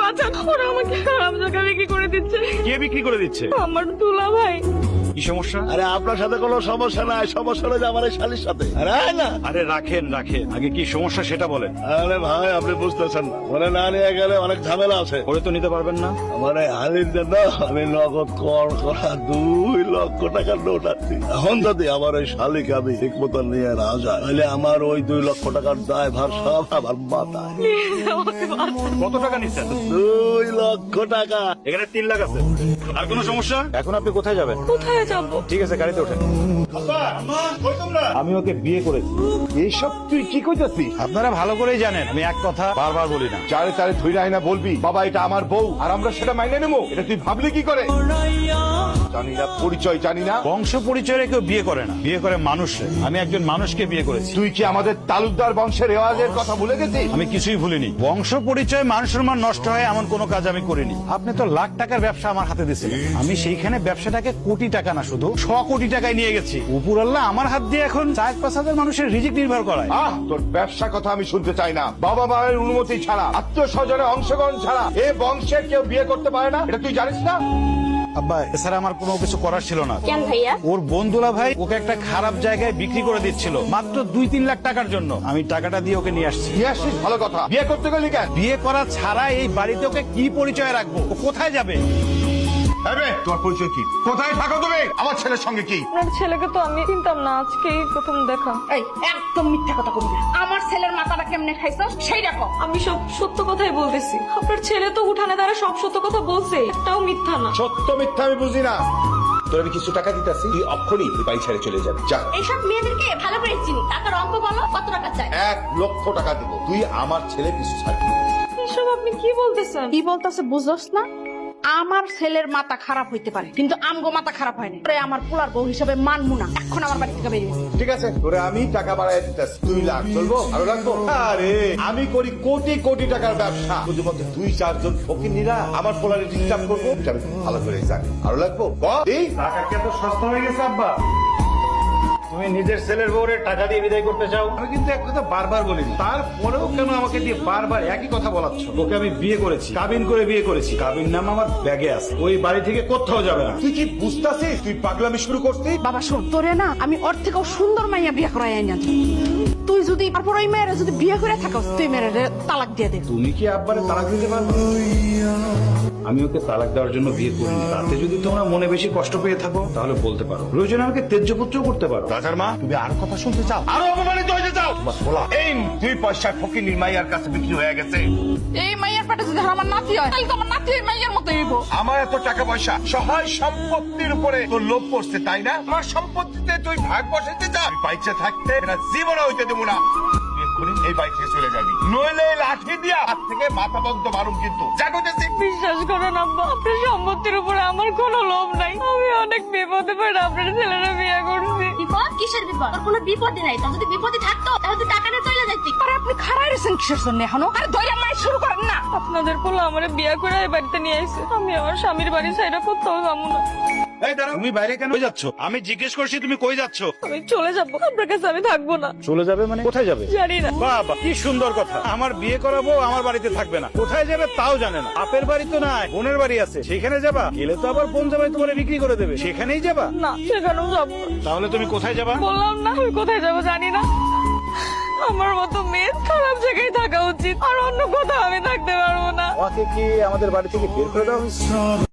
বাঁচান, ওরা আমাকে খারাপ জায়গা বিক্রি করে দিচ্ছে। কে বিক্রি করে দিচ্ছে? আমার দুলা ভাই। কি সমস্যা? আরে আপনার সাথে কোনো সমস্যা নাই, সমস্যা হলে আমার এই শালির সাথে। আরে আয় না। আরে রাখেন রাখেন, আগে কি সমস্যা সেটা বলেন। আরে ভাই আপনি বুঝতেছেন না, মানে না নিয়ে গেলে অনেক ঝামেলা আছে। করে তো নিতে পারবেন না। আমার এই হালির জন্য আমি নগদ কর করা 2 লক্ষ টাকার নোট আছি। এখন যদি আমার ওই শালিকে আমি ঠিক মতো নিয়ে না যায়, তাহলে আমার ওই 2 লক্ষ টাকার দায় ভার সব আমার মাথায়। কত টাকা নিচ্ছেন? 2 লক্ষ টাকা। এখানে 3 লাখ আছে। আর কোনো সমস্যা? এখন আপনি কোথায় যাবেন? কোথায় যাবো? ঠিক আছে, গাড়িতে ওঠেন। আমি ওকে বিয়ে করেছি। এইসব তুই কি কইতাছিস? আপনারা ভালো করেই জানেন আমি এক কথা বারবার বলি না। চারে চারে ধুই না বলবি বাবা এটা আমার বউ আর আমরা সেটা মাইনে নেবো? এটা তুই ভাবলি কি করে? জানি না, পরিচয় জানি না। বংশ পরিচয়ে কেউ বিয়ে করে না, বিয়ে করে মানুষে। আমি একজন মানুষকে বিয়ে করেছি। তুই কি আমাদের তালুকদার বংশের রেওয়াজের কথা ভুলে গেছিস? আমি কিছুই ভুলিনি। বংশ পরিচয় মান সম্মান নষ্ট হয় এমন কোন কাজ আমি করিনি। আপনি তো লাখ টাকার ব্যবসা আমার হাতে দিয়েছিলেন, আমি সেইখানে ব্যবসাটাকে কোটি টাকা না শুধু 100 কোটি টাকায় নিয়ে গেছি। উপরআল্লাহ আমার হাত দিয়ে এখন 4-5 হাজার মানুষের রিজিক নির্ভর করায়। তোর ব্যবসা কথা আমি শুনতে চাই না। বাবা মায়ের অনুমতি ছাড়া, আত্মীয় স্বজনের অংশগ্রহণ ছাড়া এ বংশের কেউ বিয়ে করতে পারে না, এটা তুই জানিস না? আব্বা এছাড়া আমার কোনো কিছু করার ছিল না। কেন ভাইয়া? ওর বন্ধুলা ভাই ওকে একটা খারাপ জায়গায় বিক্রি করে দিচ্ছিল মাত্র 2-3 লাখ টাকার জন্য। আমি টাকাটা দিয়ে ওকে নিয়ে আসছি। নিয়ে আসছিস ভালো কথা, বিয়ে করতে গেলি কেন? বিয়ে করা ছাড়া এই বাড়িতে ওকে কি পরিচয় রাখবো? ও কোথায় যাবে? তোমার পরিচয় কি? কোথায় থাকো তুমি? আমার ছেলের সঙ্গে কি? আপনার ছেলেকে তো আমি চিনতাম না, আজকেই প্রথম দেখা। এই একদম মিথ্যা কথা কবি না। আমার ছেলের মাথাটা কেমনে খাইছো সেই দেখো। আমি সব সত্য কথাই বলতেছি। আপনার ছেলে তো উঠানে দ্বারা সব সত্য কথা বলছে, একটাও মিথ্যা না। সত্য মিথ্যা আমি বুঝি না। তোর আমি কিছু টাকা দিতেছি, তুই অক্ষরই এই বাড়ি ছেড়ে চলে যাবি। যা। এইসব মেয়েদেরকে ভালো করে চিনি। টাকার অঙ্ক বলো, কত টাকা চাই? 1 লক্ষ টাকা দিব, তুই আমার ছেলে পিছু ছাড়বি। এসব আপনি কি বলতেছেন? কি বলতেছে বুঝছস না? আমার ছেলের মাথা খারাপ হইতে পারে কিন্তু আমগো মাথা খারাপ হয় না। আমার পোলার বউ হিসেবে মানবো না। এখন আমার বাড়ি থেকে বেরিয়ে ঠিক আছে, তোরে আমি টাকা বাড়াই দিতেছি। 2 লাখ চলবো? আরো লাগবো? আরে আমি করি কোটি কোটি টাকার ব্যবসা, শুধুমাত্র 2-4 জন ফকিন্নিরা আমার পোলারে ডিস্টার্ব করবো, এটা আমি খুব ভালো করে জানি। আরো লাগবো? টাকা কি এত সস্তা হয়ে গেছে আব্বা? তুমি নিজের ছেলের বউরে টাকা দিয়ে বিদায় করতে চাও? আমি কিন্তু এক কথা বারবার বলিনি, তারপরেও কেন আমাকে দিয়ে বারবার একই কথা বলাচ্ছ? ওকে আমি বিয়ে করেছি, কাবিন করে বিয়ে করেছি। কাবিন নাম আমার ব্যাগে আছে, ওই বাড়ি থেকে কোথাও যাবে না। তুই কি বুঝতেছিস? তুই পাগলামি শুরু করছিস? বাবা শোন, তোরে না আমি ওর থেকেও সুন্দর মাইয়া বিয়ে করাই আইনা দিই। তুই যদি তারপর ওই মেয়েরা যদি বিয়ে করে থাকো, তুই মেয়েরা তালাক দিয়ে দে। তুমি কি আব্বারে তালাক দিতে পারবে? আমি ওকে তালাক দেওয়ার জন্য বিয়ে করিনি। তাতে যদি তোমরা মনে বেশি কষ্ট পেয়ে থাকো তাহলে বলতে পারো, প্রয়োজনে আমাকে তেজ্যপুত্র করতে পারো। রাজার মা, তুমি আর কথা শুনতে চাও? আরো অপমানিত হইতে চাও? এই 2 পয়সা ফকিন্নির মাইয়ার কাছে বিক্রি হয়ে গেছে। এই মাইয়ার পেটে যদি আমার নাতি হয় তাহলে তো আমার নাতি ওই মাইয়ার মতো হইব। আমার এত টাকা পয়সা, সহায় সম্পত্তির উপরে তোর লোভ পড়ছে তাই না? আমার সম্পত্তিতে তুই ভাগ বসাইতে চাস? বাইচে থাকতে এরা জীবনে হইতে দেবো না। এক্ষুনি এই বাড়ি থেকে চলে যাবি, নইলে লাঠি দিয়া হাত থেকে মাথা বন্ধ মারুম কিন্তু। জাগতেছি। বিশ্বাস করেন আব্বা, আপনার সম্পত্তির উপরে আমার কোনো লোভ নাই। আমি অনেক বিপদে পড়ে আপনার ছেলেরা বিয়ে করছি। বিপদ? কিসের বিপদ? তোর কোনো বিপদই নাই। তোর যদি বিপদই থাকতো তাহলে তুই টাকা নিয়ে চলে যাইতি। আরে আপনি খারাই রেছেন কিসের জন্য এখনো? আরে ধৈর্য মাই শুরু করেন না। আপনাদের পোলা আমার বিয়ে করে এই বাড়িতে নিয়ে আইছে। আমি আমার স্বামীর বাড়ি ছাইড়া কোথাও যাবো না। এই দাঁড়াও, তুমি বাইরে কেন যাচ্ছ? আমি জিজ্ঞেস করছি তুমি কই যাচ্ছ? আমি চলে যাবো, আপনার কাছে আমি থাকবো না। চলে যাবে মানে? কোথায় যাবে? জানি না। বাবা কি সুন্দর কথা, আমার বিয়ে করাবো আমার বাড়িতে থাকবে না, কোথায় যাবে তাও জানে না। বাপের বাড়ি তো নাই, বোনের বাড়ি আছে, সেখানে যাবা? গেলে তো আবার বোন জামাই তোমার বিক্রি করে দেবে, সেখানেই যাবা? না, সেখানেও যাবো না। তাহলে তুমি কোথায় যাবা? বললাম না আমি কোথায় যাবো জানি না। আমার মতো মেয়ে খারাপ জায়গায় থাকা উচিত, আর অন্য কোথাও আমি থাকতে পারবো না। আমাকে কি আমাদের বাড়ি থেকে বের করে দেওয়া হয়েছে?